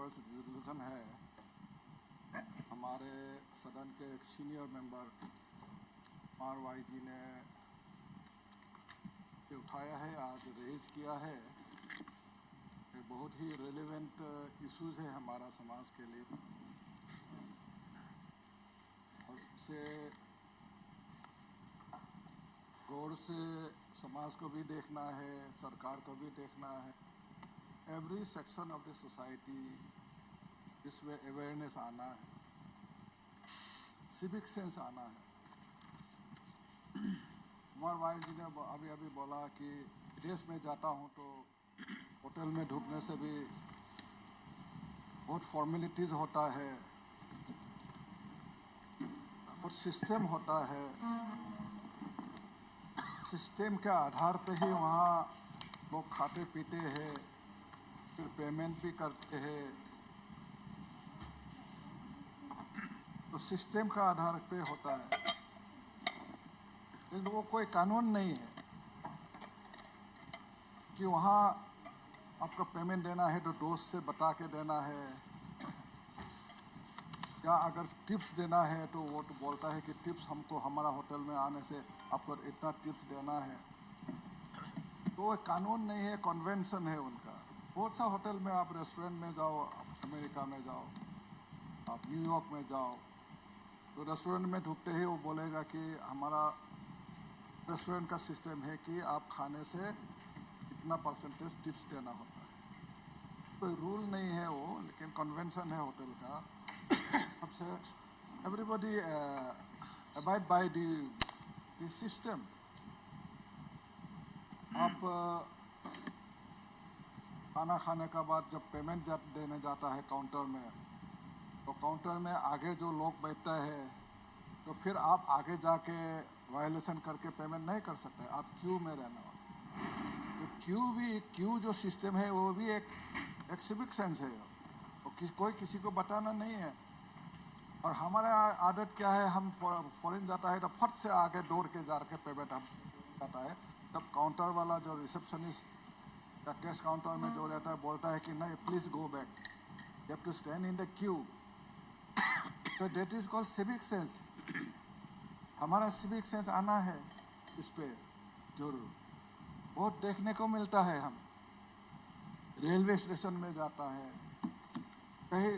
Resolution है, हमारे सदन के एक सीनियर मेंबर कुमार वाई जी ने उठाया है, आज रेज किया है। ये बहुत ही रेलेवेंट इश्यूज है हमारा समाज के लिए, और इससे गौर से समाज को भी देखना है, सरकार को भी देखना है। Every section of the society इसमें अवेयरनेस आना है, सिविक सेंस आना है। कुमार वाई जी ने अभी बोला कि विदेश में जाता हूँ तो होटल में ढुकने से भी बहुत फॉर्मेलिटीज़ होता है और सिस्टम होता है। सिस्टम के आधार पे ही वहाँ लोग खाते पीते हैं, फिर पेमेंट भी करते हैं। तो सिस्टम का आधार पे होता है, लेकिन वो कोई कानून नहीं है कि वहाँ आपका पेमेंट देना है तो दोस्त से बता के देना है, या अगर टिप्स देना है तो वो तो बोलता है कि टिप्स हमको हमारा होटल में आने से आपको इतना टिप्स देना है। तो वो कानून नहीं है, कन्वेंशन है उनका। बहुत सा होटल में आप रेस्टोरेंट में जाओ, अमेरिका में जाओ, आप न्यूयॉर्क में जाओ, तो रेस्टोरेंट में ढुकते ही वो बोलेगा कि हमारा रेस्टोरेंट का सिस्टम है कि आप खाने से इतना परसेंटेज टिप्स देना होता है। कोई रूल नहीं है वो, लेकिन कन्वेंशन है होटल का। सबसे everybody abide by the system. आप खाना खाने का बाद जब पेमेंट देने जाता है काउंटर में, तो काउंटर में आगे जो लोग बैठते हैं, तो फिर आप आगे जाके वायलेशन करके पेमेंट नहीं कर सकते, आप क्यू में रहना हो। तो क्यू जो सिस्टम है वो भी एक सिविक सेंस है, और कोई किसी को बताना नहीं है। और हमारा आदत क्या है, हम फॉरेन जाता है तो फट से आगे दौड़ के जाके पेमेंट हम जाता है। तब काउंटर वाला जो रिसेप्शनिस्ट या कैश काउंटर में जो रहता है बोलता है कि नहीं, please go back, you have to stand in the queue. तो that is called civic sense. हमारा सिविक सेंस आना है इस पे जरूर। बहुत देखने को मिलता है, हम रेलवे स्टेशन में जाता है, कहीं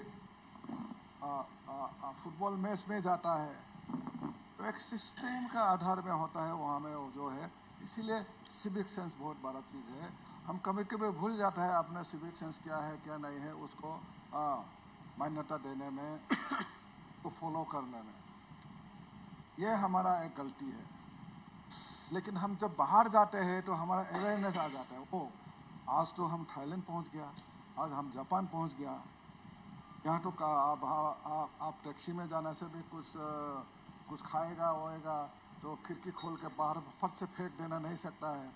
फुटबॉल मैच में जाता है, तो एक सिस्टम का आधार में होता है वहाँ में वो जो है। इसीलिए सिविक सेंस बहुत बड़ा चीज़ है। हम कभी कभी भूल जाता है अपना सिविक सेंस क्या है क्या नहीं है, उसको मान्यता देने में, उसको फॉलो करने में। ये हमारा एक गलती है। लेकिन हम जब बाहर जाते हैं तो हमारा अवेयरनेस आ जाता है। ओ, आज तो हम थाईलैंड पहुंच गया, आज हम जापान पहुंच गया। यहाँ तो आप टैक्सी में जाने से भी कुछ खाएगा होएगा तो खिड़की खोल के बाहर फट से फेंक देना नहीं सकता है,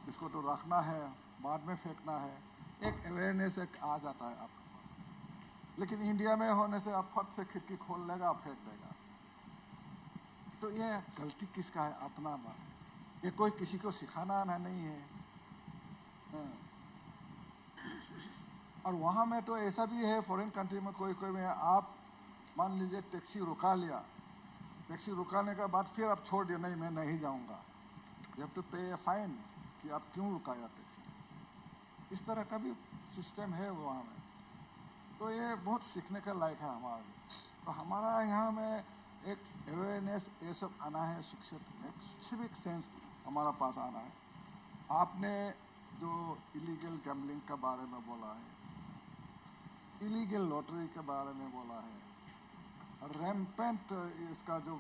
इसको तो रखना है, बाद में फेंकना है। एक अवेयरनेस एक आ जाता है आपके पास। लेकिन इंडिया में होने से आप फट से खिड़की खोल लेगा, फेंक देगा। तो ये गलती किसका है? अपना बात है। ये कोई किसी को सिखाना आना नहीं है। और वहाँ में तो ऐसा भी है, फॉरेन कंट्री में कोई में आप मान लीजिए टैक्सी रुका लिया, टैक्सी रुकाने के बाद फिर आप छोड़ दिया, नहीं मैं नहीं जाऊँगा, यू हैव टू पे ए फाइन कि आप क्यों रुकाया टैक्सी। इस तरह का भी सिस्टम है वहाँ में। तो ये बहुत सीखने का लायक है हमारे लिए। तो हमारा यहाँ में एक अवेयरनेस ये सब आना है, शिक्षक एक सिविक सेंस हमारा पास आना है। आपने जो इलीगल गैम्बलिंग के बारे में बोला है, इलीगल लॉटरी के बारे में बोला है, रैम्पेंट इसका जो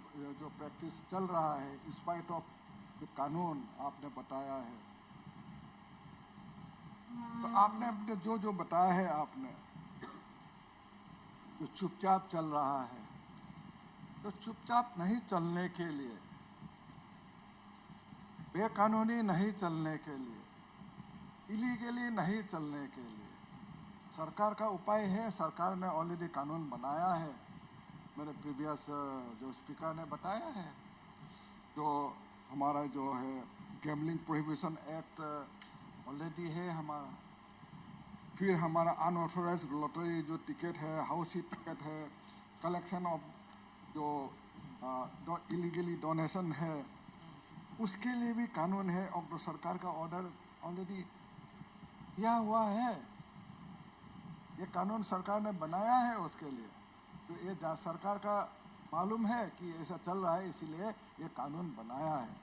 प्रैक्टिस चल रहा है, इंस्पाइट ऑफ जो कानून आपने बताया है। तो आपने जो बताया है, आपने जो चुपचाप चल रहा है, तो चुपचाप नहीं चलने के लिए, बेकानूनी नहीं चलने के लिए, इलीगली नहीं चलने के लिए सरकार का उपाय है। सरकार ने ऑलरेडी कानून बनाया है, मेरे प्रीवियस जो स्पीकर ने बताया है। जो हमारा जो है गैम्बलिंग प्रोहिबिशन एक्ट ऑलरेडी है हमारा। फिर हमारा अनऑथोराइज लॉटरी जो टिकट है, हाउसी टिकट है, कलेक्शन ऑफ जो इलीगली डोनेशन है, उसके लिए भी कानून है और तो सरकार का ऑर्डर ऑलरेडी दिया हुआ है। ये कानून सरकार ने बनाया है उसके लिए। तो ये सरकार का मालूम है कि ऐसा चल रहा है, इसीलिए ये कानून बनाया है।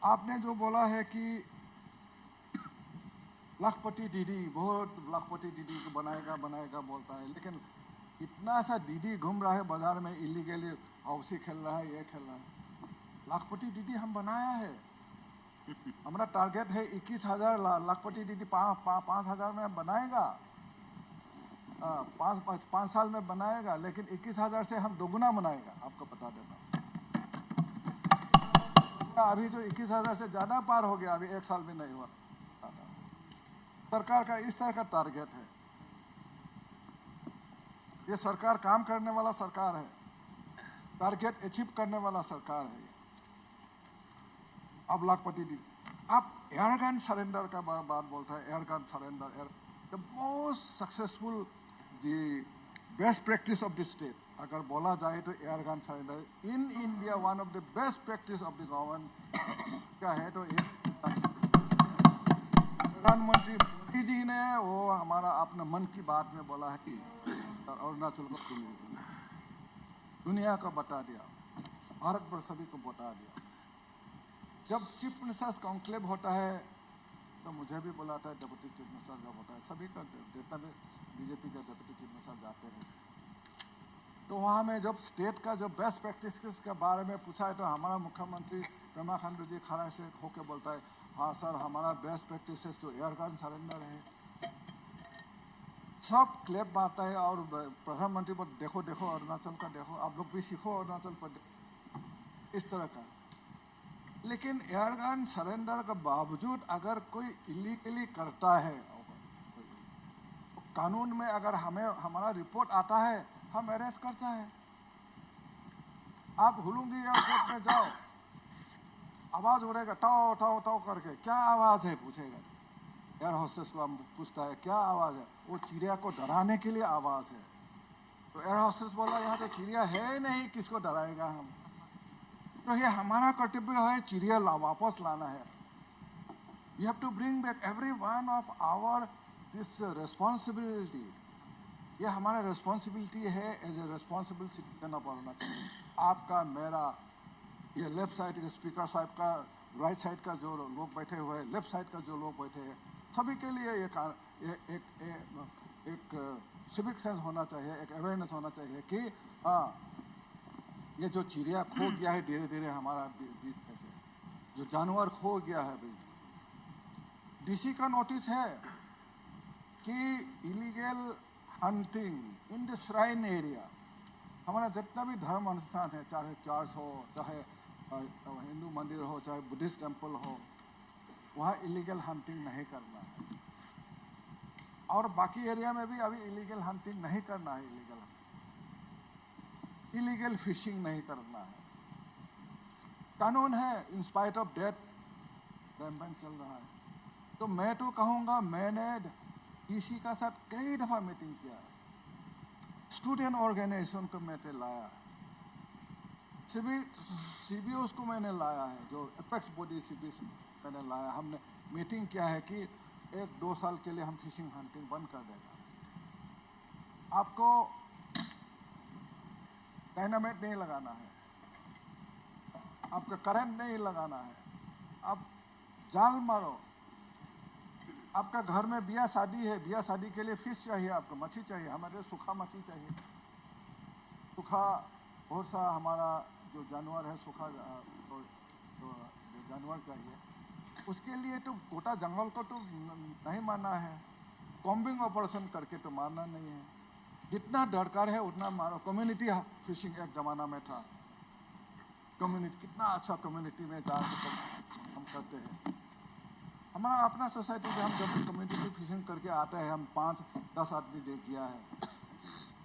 आपने जो बोला है कि लाखपति दीदी, बहुत लाखपति दीदी को बनाएगा बोलता है, लेकिन इतना सा दीदी घूम रहा है बाजार में, इलीगली हाउसी खेल रहा है, ये खेल रहा है। लाखपति दीदी हम बनाया है। हमारा टारगेट है 21,000 लाखपति दीदी 5,000 में बनाएगा, 5 साल में बनाएगा, लेकिन 21,000 से हम दोगुना बनाएगा। आपको बता देता हूँ, अभी जो 21,000 से ज़्यादा पार हो गया, अभी 1 साल भी नहीं हुआ। सरकार का इस तरह का टारगेट है। ये सरकार काम करने वाला सरकार है, टारगेट अचीव करने वाला सरकार है। अब लाखपति दी, आप एयरगन सरेंडर का बात बोलता है। Airgun surrender the most successful जी best practice of the state अगर बोला जाए तो airgun surrender in India one of the best practice of the government क्या है। तो प्रधानमंत्री मोदी जी ने वो हमारा अपना मन की बात में बोला है कि अरुणाचल को दुनिया को बता दिया, भारत पर सभी को बता दिया। जब चीफ मिनिस्टर्स कॉन्क्लेव होता है तो मुझे भी बुलाता है, डिप्टी चीफ मिनिस्टर जब होता है, सभी का जितना भी बीजेपी का डिप्टी चीफ मिनिस्टर जाते हैं, तो वहाँ में जब स्टेट का जो बेस्ट प्रैक्टिस के बारे में पूछा है तो हमारा मुख्यमंत्री पेमा खांडू जी खड़ा से होकर बोलता है, हाँ सर हमारा बेस्ट प्रैक्टिस तो एयरगन सरेंडर है। सब क्लेप मारता है और प्रधानमंत्री पर देखो देखो अरुणाचल का देखो, आप लोग भी सीखो अरुणाचल पर, इस तरह का। लेकिन एयरगन सरेंडर के बावजूद अगर कोई इलीगली करता है, कानून में अगर हमें हमारा रिपोर्ट आता है, हम अरेस्ट करता है। आप हुलूंगी एयरपोर्ट में जाओ, आवाज उड़ेगा टाओ टाओ टाओ करके, क्या आवाज है पूछेगा, एयर होस्टेस को हम पूछता है क्या आवाज है, वो चिड़िया को डराने के लिए आवाज है। तो एयर होस्टेस बोला यहाँ तो चिड़िया है ही नहीं, किसको डराएगा हम। तो ये हमारा कर्तव्य है, चिड़िया वापस लाना है। We have to bring back every one of our this responsibility. ये हमारा रेस्पॉन्सिबिलिटी है as a responsible citizen of Arunachal. आपका मेरा, ये लेफ्ट साइड के स्पीकर साहब का, राइट साइड का जो लोग बैठे हुए हैं, लेफ्ट साइड का जो लोग बैठे हैं, सभी के लिए एक सिविक सेंस होना चाहिए, एक अवेयरनेस होना चाहिए कि ये जो चिड़िया खो गया है धीरे धीरे हमारा बीच में से, जो जानवर खो गया है भाई, डीसी का नोटिस है कि illegal hunting in the shrine area, हमारा जितना भी धर्म अनुष्ठान है, चाहे चर्च हो, चाहे हिंदू मंदिर हो, चाहे बुद्धिस्ट टेम्पल हो, वहाँ इलीगल हंटिंग नहीं करना है। और बाकी एरिया में भी अभी इलीगल हंटिंग नहीं करना है, इलीगल फिशिंग नहीं करना है। कानून है, in spite of death rampant चल रहा है। तो मैं तो कहूँगा, मैंने डीसी का साथ कई दफ़ा मीटिंग किया है, स्टूडेंट ऑर्गेनाइजेशन को मैंने लाया, CBOs को मैंने लाया है, जो एपेक्स बॉडी CBOs मैंने लाया। हमने मीटिंग किया है कि 1-2 साल के लिए हम फिशिंग हंटिंग बंद कर देगा। आपको डायनामाइट नहीं लगाना है, आपका करंट नहीं लगाना है, आप जाल मारो। आपका घर में बिया शादी है, बिया शादी के लिए फिश चाहिए, आपको मच्छी चाहिए, हमारे सूखा मच्छी चाहिए, सूखा बहुत सा हमारा जो जानवर है, सूखा जो जानवर चाहिए। उसके लिए तो गोटा जंगल को तो नहीं मारना है, कॉम्बिंग ऑपरेशन करके तो मारना नहीं है, जितना दरकार है उतना मारो। कम्युनिटी फिशिंग एक ज़माना में था, कम्युनिटी कितना अच्छा कम्युनिटी में जाकर हम करते हैं। हमारा अपना सोसाइटी में हम जब कम्युनिटी फिशिंग करके आते हैं, हम 5-10 आदमी जो किया है,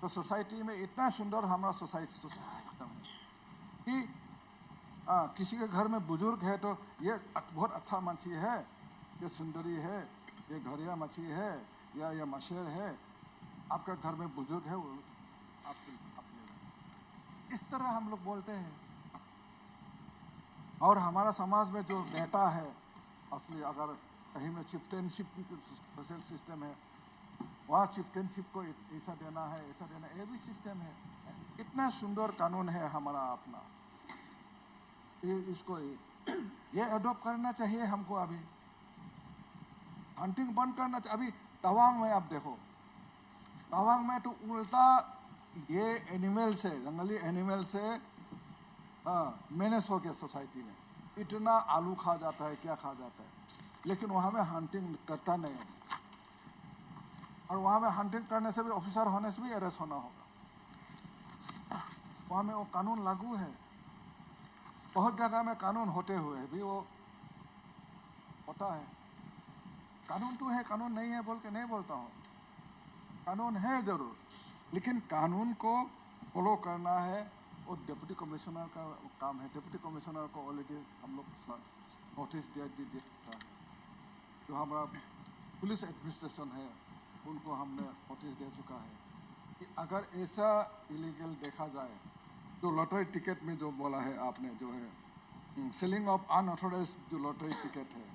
तो सोसाइटी में इतना सुंदर हमारा सोसाइटी सिस्टम है कि किसी के घर में बुजुर्ग है तो ये बहुत अच्छा मछली है, ये सुंदरी है, ये घड़िया मछली है, या ये मशहूर है, आपका घर में बुजुर्ग है, वो आप ले लो। इस तरह हम लोग बोलते हैं। और हमारा समाज में जो बेटा है असली, अगर कहीं में चिफ्टेनशिप की स्पेशल सिस्टम है, वहाँ चिफ्टेनशिप को ऐसा देना है, ऐसा देना, ये भी सिस्टम है। इतना सुंदर कानून है हमारा अपना, इसको ये अडॉप्ट करना चाहिए हमको। अभी हंटिंग बंद करना चाहिए। अभी तवांग में आप देखो, तवांग में तो उल्टा ये एनिमल से, जंगली एनिमल से मैनेज हो गया सोसाइटी में। इतना आलू खा जाता है, क्या खा जाता है, लेकिन वहाँ में हंटिंग करता नहीं है। और वहाँ में हंटिंग करने से भी, ऑफिसर होने से भी अरेस्ट होना होगा। वहाँ में वो कानून लागू है। बहुत जगह में कानून होते हुए भी वो होता है। कानून तो है, कानून नहीं है बोल के नहीं बोलता हूँ, कानून है ज़रूर, लेकिन कानून को फॉलो करना है वो डिप्टी कमिश्नर का काम है। डिप्टी कमिश्नर को ऑलरेडी हम लोग नोटिस दे देता है। जो हमारा पुलिस एडमिनिस्ट्रेशन है उनको हमने नोटिस दे चुका है कि अगर ऐसा इलीगल देखा जाए, जो लॉटरी टिकट में जो बोला है आपने, जो है सेलिंग ऑफ अनऑथोराइज्ड जो लॉटरी टिकट है,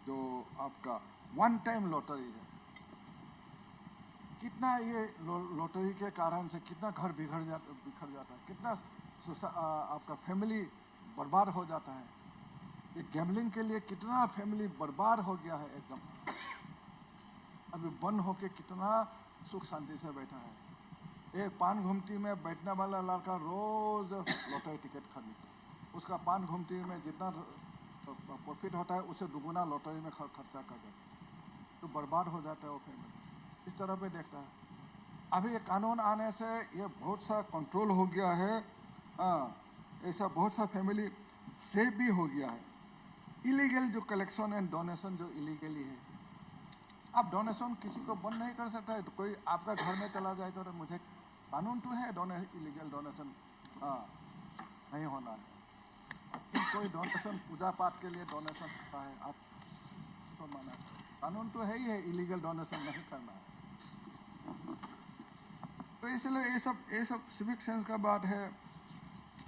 जो आपका वन टाइम लॉटरी है, कितना ये लॉटरी के कारण से कितना घर बिखर जाता है, कितना आपका फैमिली बर्बाद हो जाता है। ये गैम्बलिंग के लिए कितना फैमिली बर्बाद हो गया है एकदम। अभी बंद होके कितना सुख शांति से बैठा है। एक पान घुमटी में बैठने वाला लड़का रोज लॉटरी टिकट खरीदता है, उसका पान घुमटी में जितना प्रॉफिट होता है उससे दुगुना लॉटरी में खर्चा कर देता है, तो बर्बाद हो जाता है वो फैमिली। इस तरह पे देखता है। अभी ये कानून आने से ये बहुत सा कंट्रोल हो गया है। ऐसा बहुत सा फैमिली सेफ भी हो गया है। इलीगल जो कलेक्शन एंड डोनेशन जो इलीगली है, आप डोनेशन किसी को बंद नहीं कर सकता है। तो कोई आपका घर में चला जाए तो मुझे कानून तो है इलीगल डोनेशन नहीं होना है। कोई डोनेशन पूजा पाठ के लिए डोनेशन होता है, आप तो माना कानून तो है ही है, इलीगल डोनेशन नहीं करना है। तो इसलिए ये सब सिविक सेंस का बात है,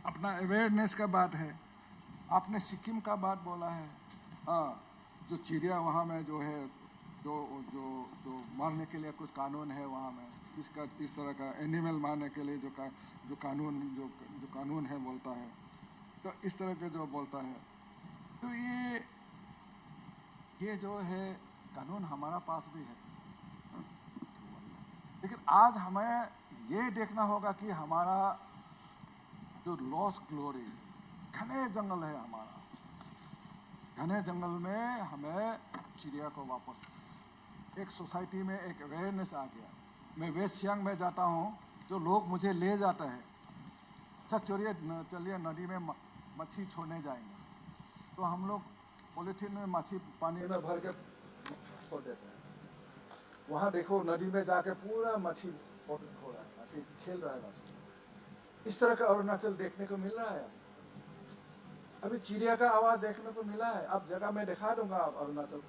अपना अवेयरनेस का बात है। आपने सिक्किम का बात बोला है, जो चिड़िया वहाँ में जो है, जो जो जो मारने के लिए कुछ कानून है वहाँ में, इस तरह का एनिमल मारने के लिए जो कानून है बोलता है, तो इस तरह के जो बोलता है, तो ये जो है कानून हमारा पास भी है। लेकिन आज हमें ये देखना होगा कि हमारा जो लॉस्ट ग्लोरी, घने जंगल है हमारा, घने जंगल में हमें चिड़िया को वापस, एक सोसाइटी में एक अवेयरनेस आ गया। मैं वेस्ट सियांग में जाता हूँ, जो लोग मुझे ले जाते हैं, सर चलिए नदी में मच्छी छोड़ने जाएंगे, तो हम लोग पॉलीथीन में मच्छी पानी में भर के छोड़ देते हैं। वहाँ देखो नदी में जाके पूरा मच्छी हो रहा है, मच्छी खेल रहा है मच्छी। इस तरह का अरुणाचल देखने को मिल रहा है। अभी चिड़िया का आवाज़ देखने को मिला है। अब जगह मैं दिखा दूंगा, आप अरुणाचल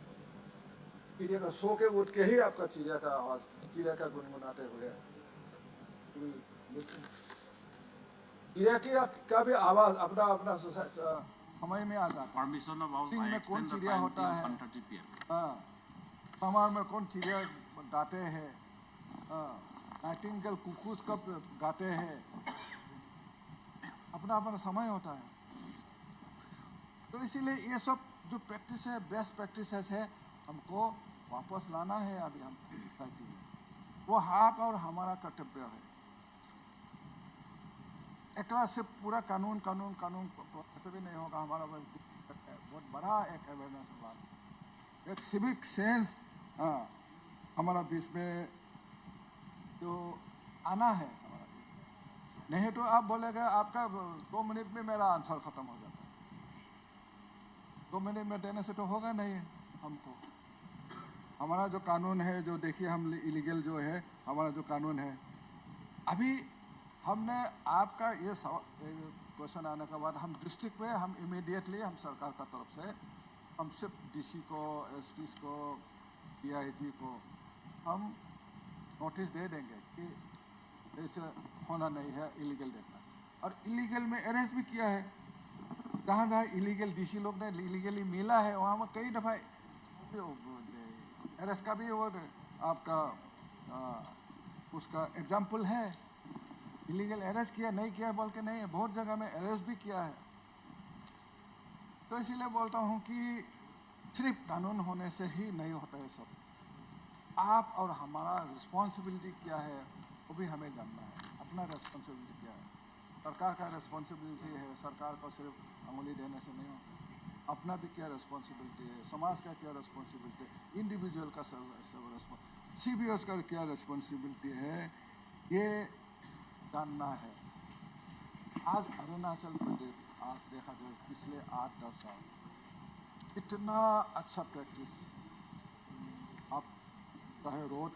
चिड़िया का सो के उठ के ही आपका चिड़िया का आवाज़, चिड़िया का गुनगुनाते हुए, चिड़िया का भी आवाज़ अपना अपना समय में आ जाता है। दिन में कौन चिड़िया होता है, समर में कौन चिड़िया गाते हैं, नाइटिंगेल कुकूस कब गाते हैं, अपना अपना समय होता है। तो इसीलिए ये सब जो प्रैक्टिस है, बेस्ट प्रैक्टिसेस है, हमको वापस लाना है। अभी हम सोसाइटी में वो आप और हमारा कर्तव्य है। एक से पूरा कानून कानून कानून ऐसे भी नहीं होगा। हमारा बहुत बड़ा एक अवेयरनेस वाला, एक सिविक सेंस हमारा बीच में जो आना है हमारा बीच में। नहीं तो आप बोलेगा आपका 2 मिनट में मेरा आंसर ख़त्म हो जाता है। 2 मिनट में देने से तो होगा नहीं हमको। हमारा जो कानून है, जो देखिए हम इलीगल जो है हमारा जो कानून है, अभी हमने आपका ये क्वेश्चन आने के बाद हम डिस्ट्रिक्ट में हम इमीडिएटली हम सरकार का तरफ से हम सिर्फ डीसी को, एसपी को, डीआईजी को हम नोटिस दे देंगे कि ऐसे होना नहीं है, इलीगल देखना। और इलीगल में अरेस्ट भी किया है, जहाँ जहाँ इलीगल डीसी लोग ने इलीगली मिला है वहाँ में कई दफ़ा अरेस्ट का भी वो आपका उसका एग्जाम्पल है। इलीगल अरेस्ट किया नहीं किया बोल के नहीं है, बहुत जगह में अरेस्ट भी किया है। तो इसीलिए बोलता हूँ कि सिर्फ कानून होने से ही नहीं होता है सब। आप और हमारा रिस्पॉन्सिबिलिटी क्या है वो भी हमें जानना है। अपना रिस्पॉन्सिबिलिटी क्या है, सरकार का रिस्पॉन्सिबिलिटी है, सरकार को सिर्फ अंगुली देने से नहीं होता। अपना भी क्या रिस्पॉन्सिबिलिटी है, समाज का क्या रिस्पॉन्सिबिलिटी है, इंडिविजुअल का CBOs का क्या रिस्पॉन्सिबिलिटी है, ये जानना है। आज अरुणाचल प्रदेश आज देखा जाए पिछले 8-10 साल इतना अच्छा प्रैक्टिस, आप चाहे रोड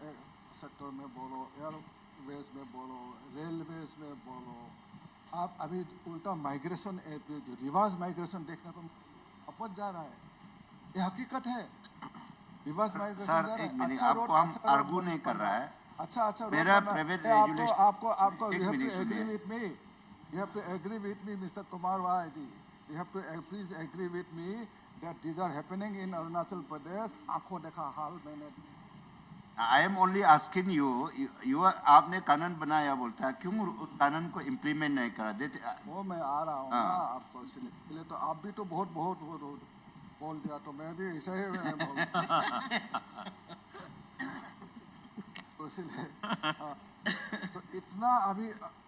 सेक्टर में बोलो, एयरवेज में बोलो, रेलवेज में बोलो, आप अभी उल्टा माइग्रेशन जो रिवर्स माइग्रेशन देखने को अपच जा रहा है, ये हकीकत है। रिवर्स माइग्रेशन सर, जा रहा है। एक मिनट, अच्छा रोड, आपको हम आर्गू नहीं कर रहा है। अच्छा मेरा प्राइवेट रेगुलेशन, आपको एक you have minute to agree सुनिए। with me. You have to agree with me, Mr. Kumar Vaidi. You have to please agree with me that these are happening in Arunachal Pradesh. आंखों देखा हाल मैंने। I am only asking you आपने कानून बनाया बोलता है, क्यों उस कानून को इम्प्लीमेंट नहीं करा देते? वो मैं आ रहा हूँ ना आपको, इसलिए तो आप भी तो बहुत बोल दिया, तो मैं भी ऐसे ही मैं बोल तो इसलिए तो इतना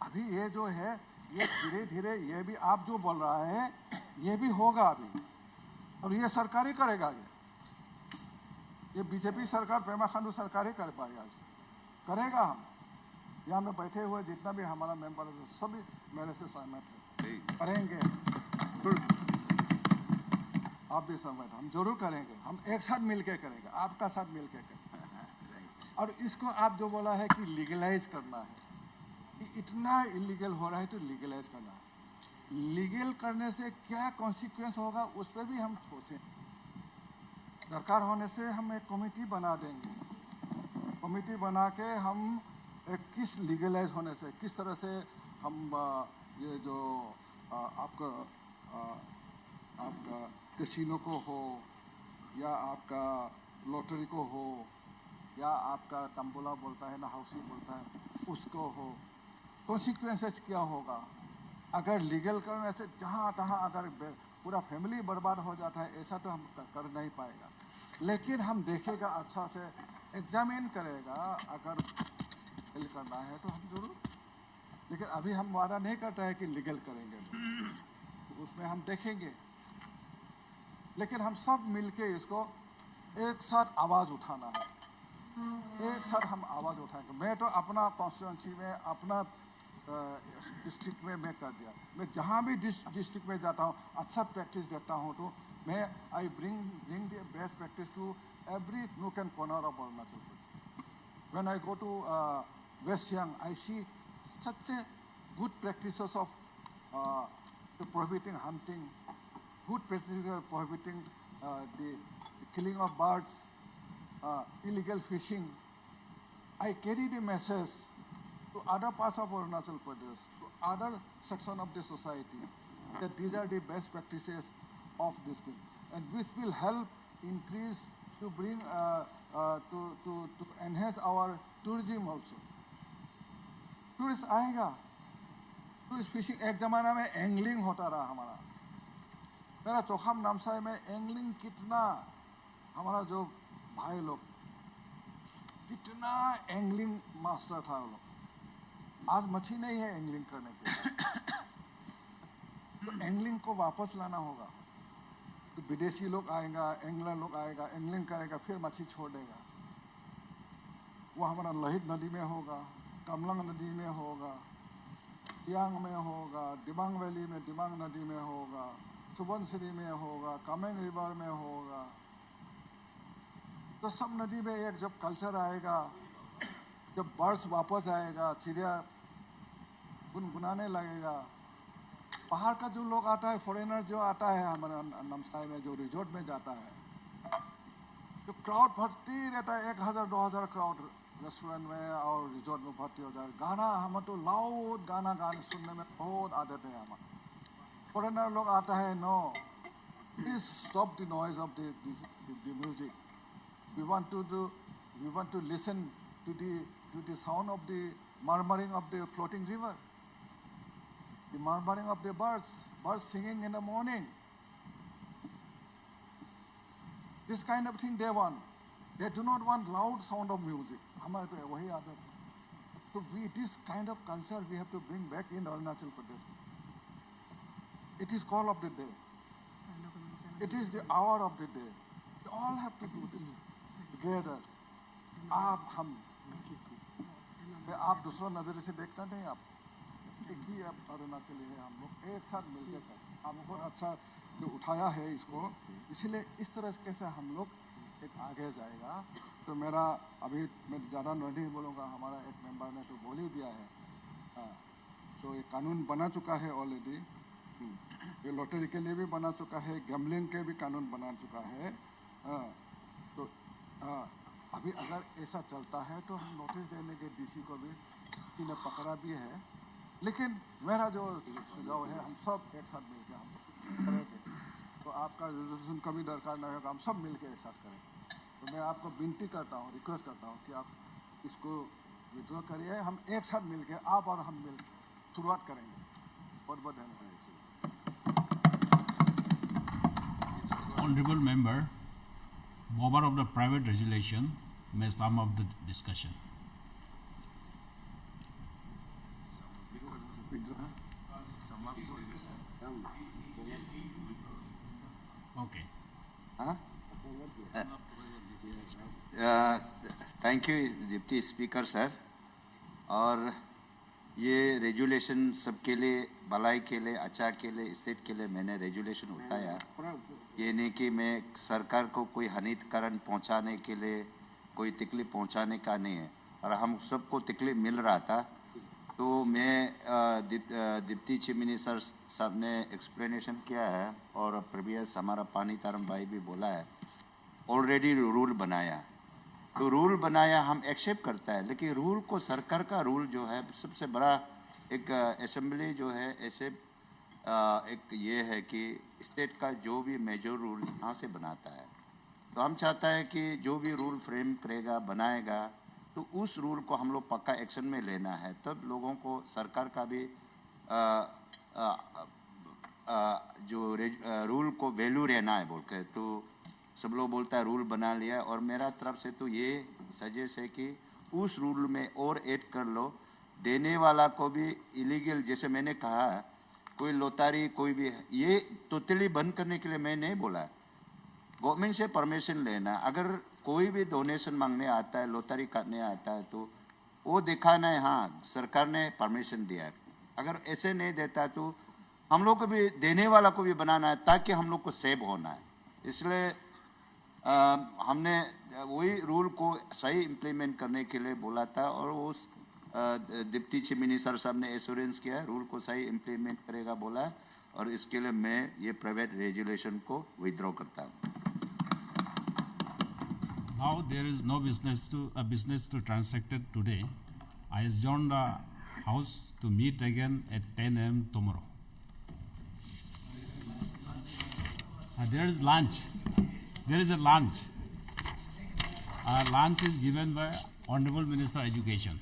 अभी ये जो है ये धीरे धीरे ये भी आप जो बोल रहा है ये भी होगा अभी, और ये सरकार ही करेगा। ये बीजेपी सरकार, पेमा खांडू सरकार ही कर पाएगा, आज करेगा। हम यहाँ में बैठे हुए जितना भी हमारा मेंबर है सभी मेरे से सहमत है, करेंगे। आप भी सहमत, हम जरूर करेंगे, हम एक साथ मिलके करेंगे, आपका साथ मिलके करेंगे। और इसको आप जो बोला है कि लीगलाइज करना है, कि इतना इलीगल हो रहा है तो लीगलाइज करना है। लीगल करने से क्या कॉन्सिक्वेंस होगा उस पर भी हम सोचें। दरकार होने से हम एक कमेटी बना देंगे, कमेटी बना के हम किस लीगलाइज होने से किस तरह से हम ये जो आपका कैसीनो को हो या आपका लॉटरी को हो या आपका तंबोला बोलता है ना, हाउसिंग बोलता है, उसको हो, कॉन्सिक्वेंसेस क्या होगा। अगर लीगल करने से जहाँ तहाँ अगर पूरा फैमिली बर्बाद हो जाता है, ऐसा तो हम कर नहीं पाएगा। लेकिन हम देखेगा, अच्छा से एग्जामिन करेगा, अगर लीगल करना है तो हम जरूर। लेकिन अभी हम वादा नहीं करता है कि लीगल करेंगे, तो उसमें हम देखेंगे। लेकिन हम सब मिलके इसको एक साथ आवाज़ उठाना है, एक साथ हम आवाज़ उठाएंगे। मैं तो अपना कॉन्स्टिट्यूंसी में, अपना डिस्ट्रिक्ट में मैं कर दिया। मैं जहाँ भी डिस्ट्रिक्ट में जाता हूँ, अच्छा प्रैक्टिस देखता हूँ, तो मैं I bring the best practice to every nook and corner of Arunachal Pradesh. When I go to West Siang, I see such a good practices of prohibiting hunting, good practices of prohibiting the killing of birds, illegal fishing. I carry the message to other parts of Arunachal Pradesh, to other section of the society, that these are the best practices of this thing, and which will help increase to bring to enhance our tourism also. Tourist आएगा, tourist fishing. एक ज़माना में angling होता रहा हमारा, मेरा चौखाम नामसाई में angling कितना, हमारा जो भाई लोग कितना एंगलिंग मास्टर था वो लोग। आज मछली नहीं है एंगलिंग करने के लिए, तो एंगलिंग को वापस लाना होगा। तो विदेशी लोग आएगा, एंगलर लोग आएगा, एंगलिंग करेगा, फिर मछली छोड़ देगा। वो हमारा लोहित नदी में होगा, कमलंग नदी में होगा, सियांग में होगा, दिबांग वैली में दिबांग नदी में होगा, सुबनसिरी में होगा, कामेंग रिवर में होगा। तो सब नदी में एक जब कल्चर आएगा, जब बर्ड्स वापस आएगा, चिड़िया गुनगुनाने लगेगा। बाहर का जो लोग आता है, फॉरेनर जो आता है हमारे नामसाई में, जो रिजॉर्ट में जाता है, तो क्राउड भर्ती रहता है, 1000-2000 क्राउड रेस्टोरेंट में और रिजॉर्ट में भर्ती हो जाए। गाना हम तो लाउड गाना सुनने में बहुत आदत है हमारा। फॉरेनर लोग आता है, no please stop the noise of the music, we want to listen to the sound of the murmuring of the floating river, the murmuring of the birds singing in the morning. This kind of thing they want. They do not want loud sound of music. हमारे पे वही आदत है। तो this kind of culture we have to bring back in Arunachal Pradesh. It is call of the day. It is the hour of the day. We all have to do this together. आप हम मैं आप दूसरा नज़रिए से देखता नहीं, आप एक ही आप अरुणाचली है, हम लोग एक साथ मिलकर कर आप बहुत अच्छा जो उठाया है इसको, इसीलिए इस तरह से हम लोग एक आगे जाएगा। तो मेरा अभी मैं ज़्यादा नहीं बोलूँगा, हमारा एक मेंबर ने तो बोल ही दिया है। तो ये कानून बना चुका है ऑलरेडी, ये लॉटरी के लिए भी बना चुका है, गैम्बलिंग के भी कानून बना चुका है। तो अभी अगर ऐसा चलता है तो हम नोटिस देने के डीसी को भी, इन्हें पकड़ा भी है। लेकिन मेरा जो सुझाव है, हम सब एक साथ मिलकर हम करेंगे, तो आपका रेजोल्यूशन का भी दरकार नहीं होगा, हम सब मिलकर एक साथ करेंगे। तो मैं आपको विनती करता हूँ, रिक्वेस्ट करता हूँ कि आप इसको विड्रॉ करिए, हम एक साथ मिलकर आप और हम मिल शुरुआत करेंगे। बहुत बहुत धन्यवाद। Honorable member, mover of the private resolution, may sum up the discussion. Okay. Thank you deputy speaker sir. और ये रेजुलेशन सबके लिए, भलाई के लिए, अच्छा के लिए, स्टेट के लिए मैंने रेजुलेशन उठाया। ये नहीं कि मैं सरकार को कोई हानिकारक पहुंचाने के लिए, कोई तकलीफ पहुंचाने का नहीं है। और हम सबको तकलीफ मिल रहा था, तो मैं डिप्टी चीफ मिनिस्टर साहब ने एक्सप्लेनेशन किया है, और प्रीवियस हमारा पानी तारम भाई भी बोला है, ऑलरेडी रूल बनाया। तो रूल बनाया हम एक्सेप्ट करता है, लेकिन रूल को, सरकार का रूल जो है सबसे बड़ा, एक असेंबली जो है ऐसे एक ये है कि स्टेट का जो भी मेजर रूल यहाँ से बनाता है। तो हम चाहता है कि जो भी रूल फ्रेम करेगा, बनाएगा, तो उस रूल को हम लोग पक्का एक्शन में लेना है। तब लोगों को सरकार का भी जो रूल को वैल्यू रहना है बोल के, तो सब लोग बोलता है रूल बना लिया। और मेरा तरफ से तो ये सजेस्ट है कि उस रूल में और ऐड कर लो, देने वाला को भी इलीगल, जैसे मैंने कहा कोई लोतारी कोई भी, ये टोटली बंद करने के लिए मैं नहीं बोला, गवर्नमेंट से परमिशन लेना। अगर कोई भी डोनेशन मांगने आता है, लोतारी काटने आता है, तो वो दिखाना है हाँ सरकार ने परमिशन दिया है। अगर ऐसे नहीं देता तो हम लोग को भी, देने वाला को भी बनाना है, ताकि हम लोग को सेव होना है। इसलिए हमने वही रूल को सही इम्प्लीमेंट करने के लिए बोला था, और उस डिप्टी चीफ मिनिस्टर साहब ने एश्योरेंस किया है, रूल को सही इम्प्लीमेंट करेगा बोला है। और इसके लिए मैं ये प्राइवेट रेजुलेशन को विथड्रॉ करता हूँ। Now there is no business to transacted today. I adjourn the house to meet again at 10 a.m. tomorrow. There is lunch. There is a lunch. Lunch is given by Honorable Minister of Education.